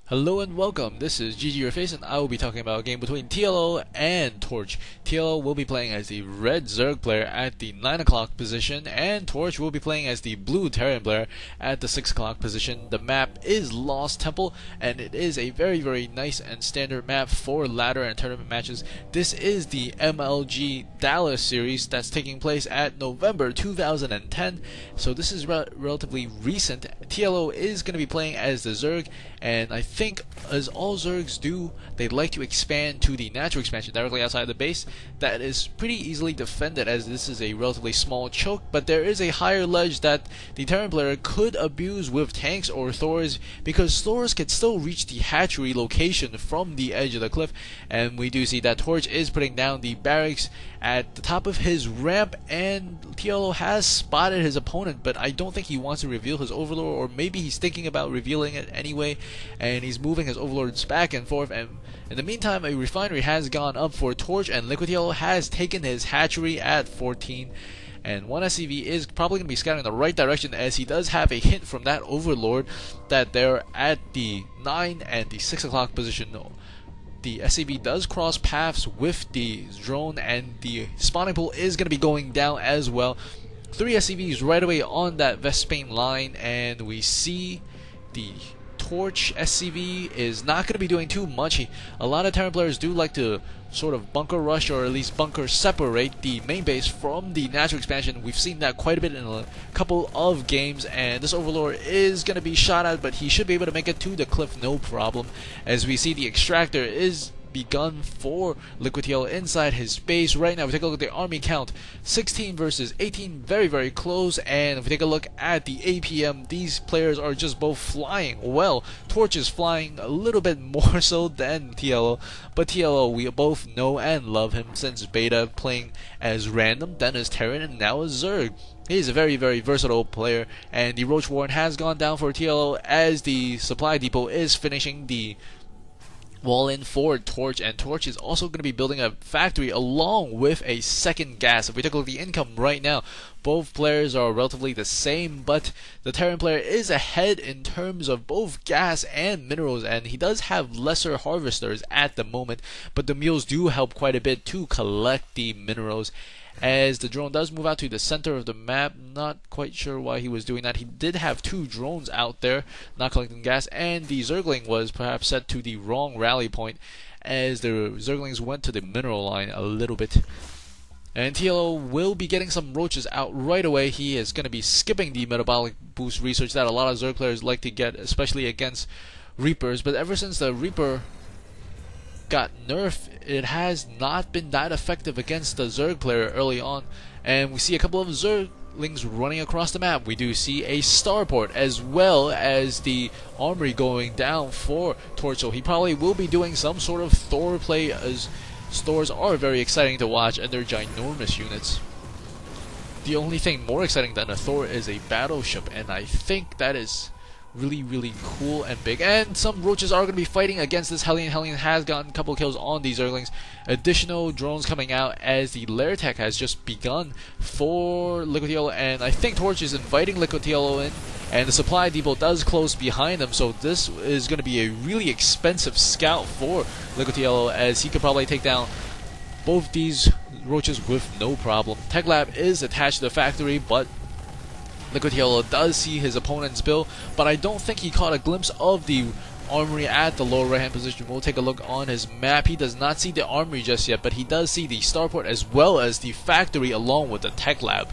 Hello and welcome, this is GG Your Face and I will be talking about a game between TLO and TorcH. TLO will be playing as the red Zerg player at the 9 o'clock position and TorcH will be playing as the blue Terran player at the 6 o'clock position. The map is Lost Temple and it is a very nice and standard map for ladder and tournament matches. This is the MLG Dallas series that's taking place at November 2010, so this is relatively recent. TLO is going to be playing as the Zerg, and I think, as all Zergs do, they'd like to expand to the natural expansion directly outside the base. That is pretty easily defended as this is a relatively small choke, but there is a higher ledge that the Terran player could abuse with tanks or Thors, because Thors can still reach the hatchery location from the edge of the cliff, and we do see that TorcH is putting down the barracks at the top of his ramp, and TLO has spotted his opponent, but I don't think he wants to reveal his overlord, or maybe he's thinking about revealing it anyway, and he's moving his overlords back and forth. And in the meantime, a refinery has gone up for TorcH, and Liquid TLO has taken his hatchery at 14. And one SCV is probably going to be scouting in the right direction, as he does have a hint from that overlord that they're at the 9 and the 6 o'clock position. The SCV does cross paths with the drone, and the spawning pool is going to be going down as well. 3 SCVs right away on that Vespane line, and we see the TorcH SCV is not going to be doing too much. A lot of Terran players do like to sort of bunker rush, or at least bunker separate the main base from the natural expansion. We've seen that quite a bit in a couple of games, and this overlord is going to be shot at, but he should be able to make it to the cliff no problem, as we see the extractor is begun for Liquid TLO inside his base. Right now, if we take a look at the army count, 16 versus 18, very close. And if we take a look at the APM, these players are just both flying well. TorcH is flying a little bit more so than TLO, but TLO, we both know and love him since beta, playing as random, then as Terran, and now as Zerg. He's a very versatile player, and the Roach Warren has gone down for TLO as the supply depot is finishing the wall in for TorcH, and TorcH is also going to be building a factory along with a second gas. If we take a look at the income right now, both players are relatively the same, but the Terran player is ahead in terms of both gas and minerals, and he does have lesser harvesters at the moment, but the mules do help quite a bit to collect the minerals. As the drone does move out to the center of the map, not quite sure why he was doing that. He did have 2 drones out there not collecting gas, and the Zergling was perhaps set to the wrong rally point as the Zerglings went to the mineral line a little bit. And TLO will be getting some roaches out right away. He is going to be skipping the metabolic boost research that a lot of Zerg players like to get, especially against Reapers, but ever since the Reaper got nerfed, it has not been that effective against the Zerg player early on, and we see a couple of Zerglings running across the map. We do see a starport as well as the armory going down for TorcH, so he probably will be doing some sort of Thor play, as Thors are very exciting to watch and they're ginormous units. The only thing more exciting than a Thor is a battleship, and I think that is really cool and big. And some roaches are going to be fighting against this Hellion. Hellion has gotten a couple kills on these Zerglings. Additional drones coming out as the lair tech has just begun for Liquid TLO, and I think TorcH is inviting Liquid TLO in, and the supply depot does close behind them, so this is going to be a really expensive scout for Liquid TLO, as he could probably take down both these roaches with no problem. Tech Lab is attached to the factory, but Liquid TLO does see his opponent's build, but I don't think he caught a glimpse of the armory at the lower right hand position. We'll take a look on his map. He does not see the armory just yet, but he does see the starport as well as the factory along with the tech lab.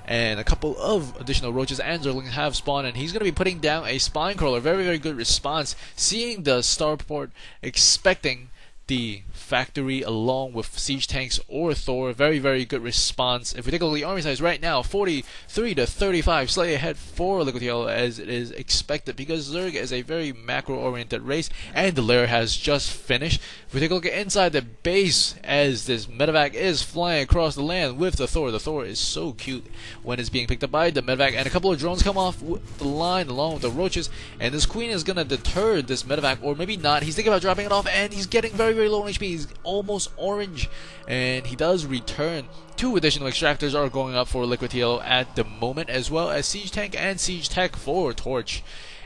And a couple of additional roaches and Zerglings have spawned, and he's going to be putting down a spine crawler. Very good response, seeing the starport, expecting the factory along with siege tanks or Thor. Very good response. If we take a look at the army size right now, 43 to 35, slightly ahead for Liquid TLO as it is expected, because Zerg is a very macro oriented race and the lair has just finished. If we take a look at inside the base, as this medevac is flying across the land with the Thor is so cute when it's being picked up by the medevac, and a couple of drones come off the line along with the roaches, and this queen is going to deter this medevac, or maybe not. He's thinking about dropping it off, and he's getting very low on HP. He's almost orange, and he does return. 2 additional extractors are going up for Liquid TLO at the moment, as well as siege tank and siege tech for TorcH.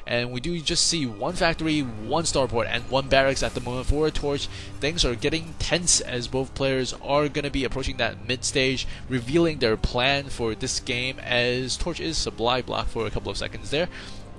and we do just see one factory, one starport, and one barracks at the moment for TorcH. Things are getting tense as both players are going to be approaching that mid stage, revealing their plan for this game, as TorcH is supply block for a couple of seconds there.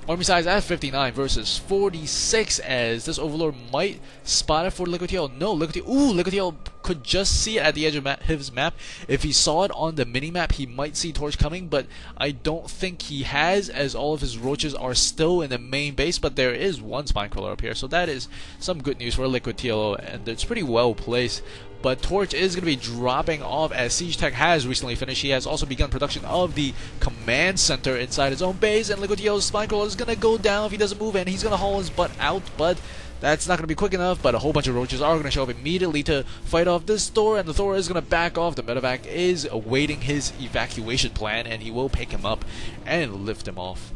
Army size at 59 versus 46, as this Overlord might spot it for LiquidTL. No, LiquidTL could just see it at the edge of his map. If he saw it on the mini-map, he might see TorcH coming, but I don't think he has, as all of his roaches are still in the main base, but there is one spine crawler up here, so that is some good news for LiquidTL, and it's pretty well placed. But TorcH is going to be dropping off, as Siege Tech has recently finished. He has also begun production of the command center inside his own base, and LiquidTL's spine crawler is going to go down if he doesn't move, and he's going to haul his butt out, but that's not going to be quick enough. But a whole bunch of roaches are going to show up immediately to fight off this Thor, and the Thor is going to back off. The medevac is awaiting his evacuation plan, and he will pick him up and lift him off.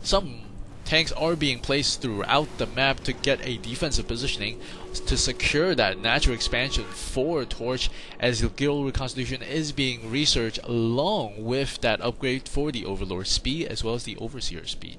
Some tanks are being placed throughout the map to get a defensive positioning to secure that natural expansion for TorcH, as the guild reconstitution is being researched along with that upgrade for the Overlord speed as well as the Overseer speed.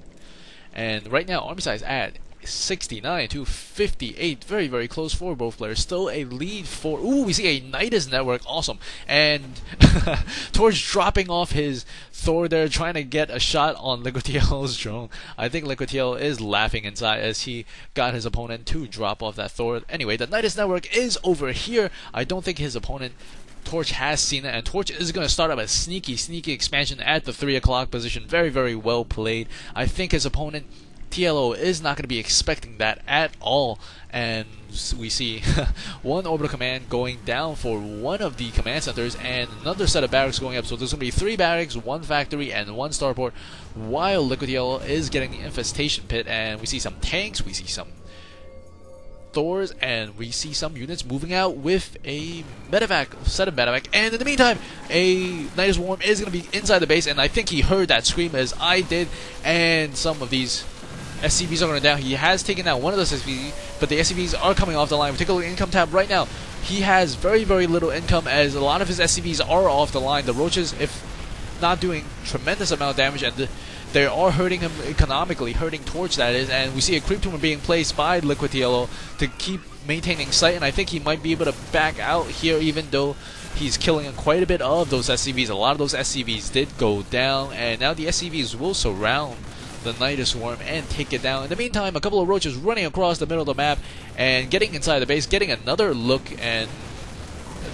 And right now, army size at 69 to 58, very, very close for both players. Still a lead for, ooh, we see a Nidus network, awesome. And TorcH dropping off his Thor there, trying to get a shot on LiquidTL's drone. I think LiquidTL is laughing inside as he got his opponent to drop off that Thor. Anyway, the Nidus network is over here. I don't think his opponent TorcH has seen it, and TorcH is going to start up a sneaky expansion at the 3 o'clock position. Very, very well played. I think his opponent TLO is not going to be expecting that at all, and we see one orbital command going down for one of the command centers and another set of barracks going up. So there's going to be 3 barracks, 1 factory, and 1 starport, while LiquidTL is getting the infestation pit. And we see some tanks, we see some Thors, and we see some units moving out with a medevac, set of medevac. And in the meantime, a Nidus Worm is going to be inside the base, and I think he heard that scream as I did, and some of these SCVs are going down. He has taken out one of those SCVs, but the SCVs are coming off the line. We take a look at income tab right now. He has very, very little income, as a lot of his SCVs are off the line. The roaches, if not doing tremendous amount of damage, and they are hurting him economically, hurting TorcH that is. And we see a creep tumor being placed by LiquidTL to keep maintaining sight, and I think he might be able to back out here, even though he's killing quite a bit of those SCVs. A lot of those SCVs did go down, and now the SCVs will surround the Nidus Worm and take it down. In the meantime, a couple of roaches running across the middle of the map and getting inside the base, getting another look, and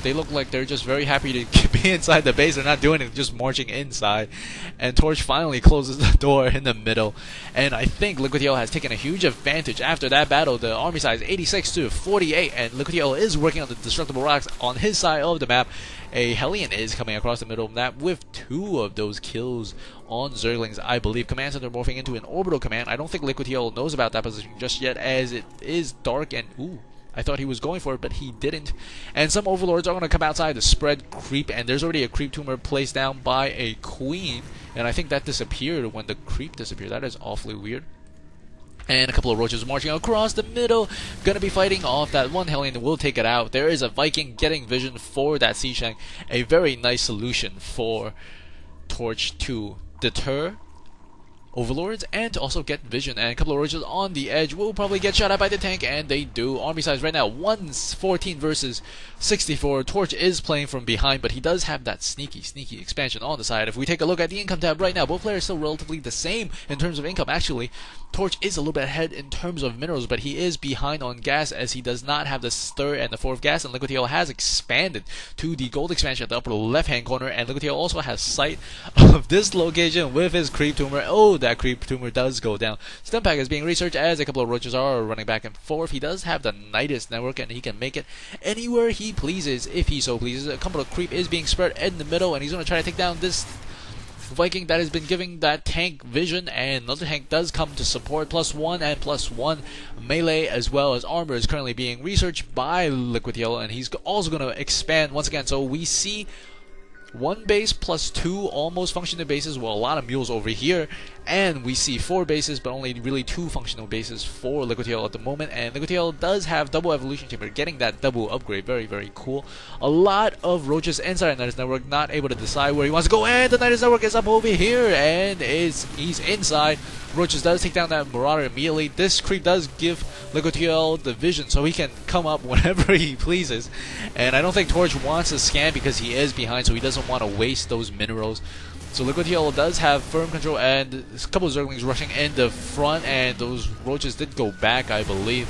they look like they're just very happy to be inside the base. They're not doing it, just marching inside. And TorcH finally closes the door in the middle, and I think LiquidTL has taken a huge advantage after that battle. The army size 86 to 48, and LiquidTL is working on the destructible rocks on his side of the map. A Hellion is coming across the middle of the map with 2 of those kills on Zerglings, I believe. Command center morphing into an orbital command. I don't think LiquidTL knows about that position just yet, as it is dark, and ooh, I thought he was going for it, but he didn't. And some overlords are going to come outside to spread creep, and there's already a creep tumor placed down by a queen, and I think that disappeared when the creep disappeared. That is awfully weird. And a couple of roaches marching across the middle, gonna be fighting off that one Hellion, will take it out. There is a Viking getting vision for that Sea Shank. A very nice solution for TorcH to deter overlords and to also get vision. And a couple of roaches on the edge will probably get shot at by the tank, and they do. Army size right now 114 versus 64. TorcH is playing from behind, but he does have that sneaky expansion on the side. If we take a look at the income tab right now, both players still relatively the same in terms of income. Actually, TorcH is a little bit ahead in terms of minerals, but he is behind on gas, as he does not have the 3rd and the 4th gas, and LiquidTL has expanded to the gold expansion at the upper left hand corner, and LiquidTL also has sight of this location with his creep tumor. Oh, that creep tumor does go down. Stim pack is being researched as a couple of roaches are running back and forth. He does have the Nidus network, and he can make it anywhere he pleases if he so pleases. A couple of creep is being spread in the middle, and he's going to try to take down this Viking that has been giving that tank vision, and another tank does come to support. +1 and +1 melee as well as armor is currently being researched by LiquidTL, and he's also going to expand once again. So we see 1 base +2 almost functioning bases, well, a lot of mules over here, and we see 4 bases, but only really 2 functional bases for Liquid TL at the moment. And Liquid TL does have double evolution chamber, getting that double upgrade, very, very cool. A lot of roaches inside Nidus Network, not able to decide where he wants to go, and the Nidus Network is up over here, and he's inside. Roaches does take down that Marauder immediately. This creep does give Liquid TL the vision, so he can come up whenever he pleases. And I don't think TorcH wants to scan because he is behind, so he doesn't want to waste those minerals. So Liquid TL does have firm control, and a couple of Zerglings rushing in the front, and those roaches did go back, I believe.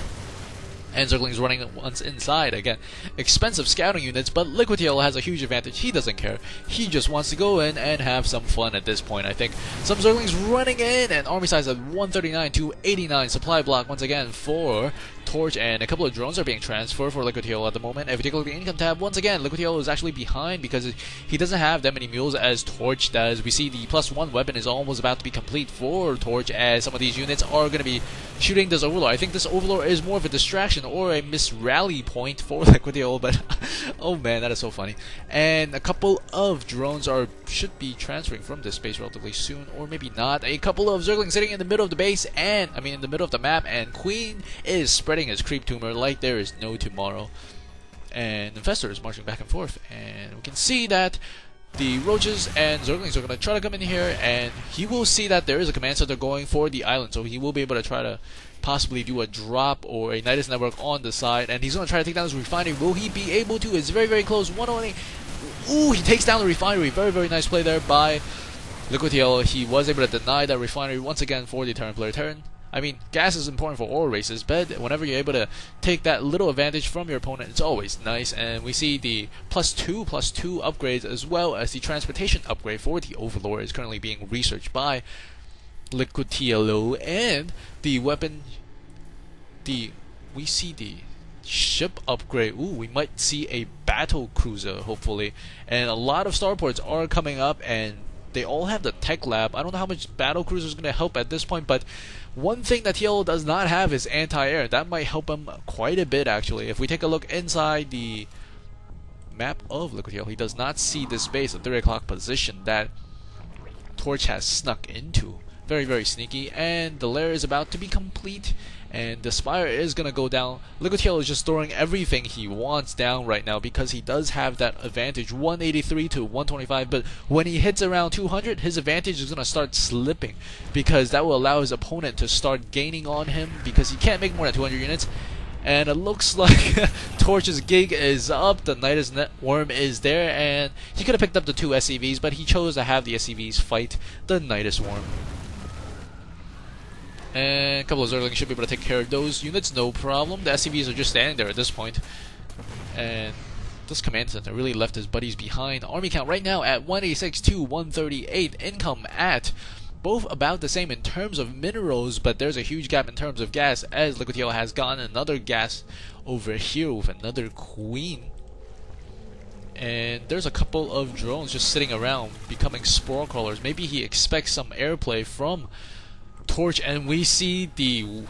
And Zerglings running once inside. Again, expensive scouting units, but Liquid TL has a huge advantage. He doesn't care. He just wants to go in and have some fun at this point, I think. Some Zerglings running in, and army size of 139 to 89. Supply block once again for TorcH, and a couple of drones are being transferred for Liquid TL at the moment. If you take a look at the income tab, once again, Liquid TL is actually behind because he doesn't have that many mules as TorcH does. We see the +1 weapon is almost about to be complete for TorcH, as some of these units are going to be shooting this Overlord. I think this Overlord is more of a distraction or a misrally point for Liquid TL, but oh man, that is so funny. And a couple of drones should be transferring from this base relatively soon, or maybe not. A couple of Zerglings sitting in the middle of the base, and in the middle of the map, and Queen is spreading his creep tumor like there is no tomorrow. And Infestor is marching back and forth, and we can see that the roaches and Zerglings are going to try to come in here, and he will see that there is a command center going for the island, so he will be able to try to possibly do a drop or a Nidus Network on the side, and he's going to try to take down this refinery. Will he be able to? It's very, very close. 108. Ooh, he takes down the refinery. Very, very nice play there by Liquid TL. He was able to deny that refinery once again for the Terran player. Terran, gas is important for all races, but whenever you're able to take that little advantage from your opponent, it's always nice. And we see the +2 upgrades, as well as the transportation upgrade for the Overlord is currently being researched by Liquid TLO, and the weapon, we see the ship upgrade. Ooh, we might see a battle cruiser, hopefully. And a lot of starports are coming up, and they all have the tech lab. I don't know how much battle cruiser is going to help at this point, but one thing that TLO does not have is anti-air. That might help him quite a bit, actually. If we take a look inside the map of Liquid TL, he does not see this base, a 3 o'clock position that TorcH has snuck into. Very, very sneaky, and the lair is about to be complete, and the spire is going to go down. Liquid TL is just throwing everything he wants down right now because he does have that advantage, 183 to 125, but when he hits around 200, his advantage is going to start slipping because that will allow his opponent to start gaining on him because he can't make more than 200 units. And it looks like TorcH's gig is up. The Nidus Worm is there, and he could have picked up the 2 SCVs, but he chose to have the SCVs fight the Nidus Worm. And a couple of Zerglings should be able to take care of those units, no problem. The SCVs are just standing there at this point. And this command center really left his buddies behind. Army count right now at 186 to 138. Income at both about the same in terms of minerals, but there's a huge gap in terms of gas, as Liquid TL has gotten another gas over here with another Queen. And there's a couple of drones just sitting around becoming spore crawlers. Maybe he expects some airplay from TorcH, and we see the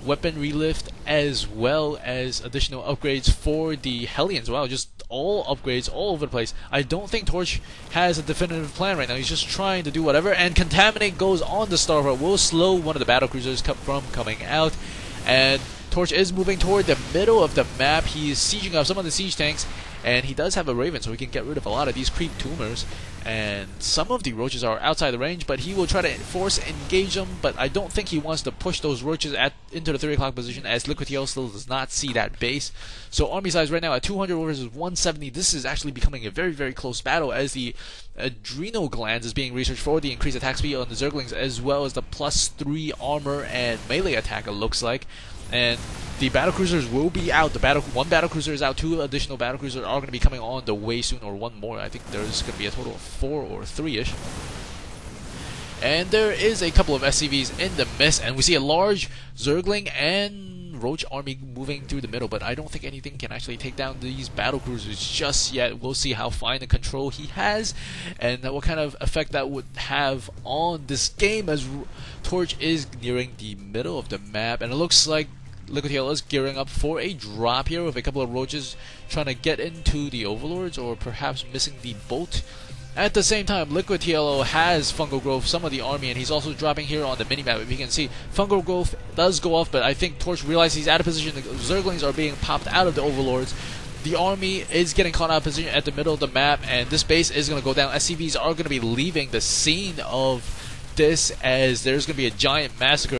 weapon relift as well as additional upgrades for the Hellions. Wow, just all upgrades all over the place. I don't think TorcH has a definitive plan right now. He's just trying to do whatever, and Contaminate goes on the Starcraft. Will slow one of the battlecruisers from coming out, and TorcH is moving toward the middle of the map. He is sieging up some of the siege tanks, and he does have a Raven, so he can get rid of a lot of these creep tumors. And some of the roaches are outside the range, but he will try to force engage them. But I don't think he wants to push those roaches into the 3 o'clock position, as Liquid TL still does not see that base. So army size right now at 200 versus 170. This is actually becoming a very, very close battle, as the adrenal glands is being researched for the increased attack speed on the Zerglings, as well as the +3 armor and melee attack, it looks like. And the battlecruisers will be out. One battlecruiser is out. 2 additional battlecruisers are going to be coming on the way soon, or 1 more. I think there's going to be a total of 4 or 3-ish. And there is a couple of SCVs in the mist, and we see a large Zergling and Roach army moving through the middle, but I don't think anything can actually take down these battlecruisers just yet. We'll see how fine a control he has, and what kind of effect that would have on this game, as TorcH is nearing the middle of the map, and it looks like Liquid TL is gearing up for a drop here with a couple of roaches trying to get into the Overlords, or perhaps missing the bolt. At the same time, Liquid TLO has Fungal Growth, some of the army, and he's also dropping here on the minimap. If you can see, Fungal Growth does go off, but I think TorcH realizes he's out of position. The Zerglings are being popped out of the Overlords. The army is getting caught out of position at the middle of the map, and this base is going to go down. SCVs are going to be leaving the scene of this, as there's going to be a giant massacre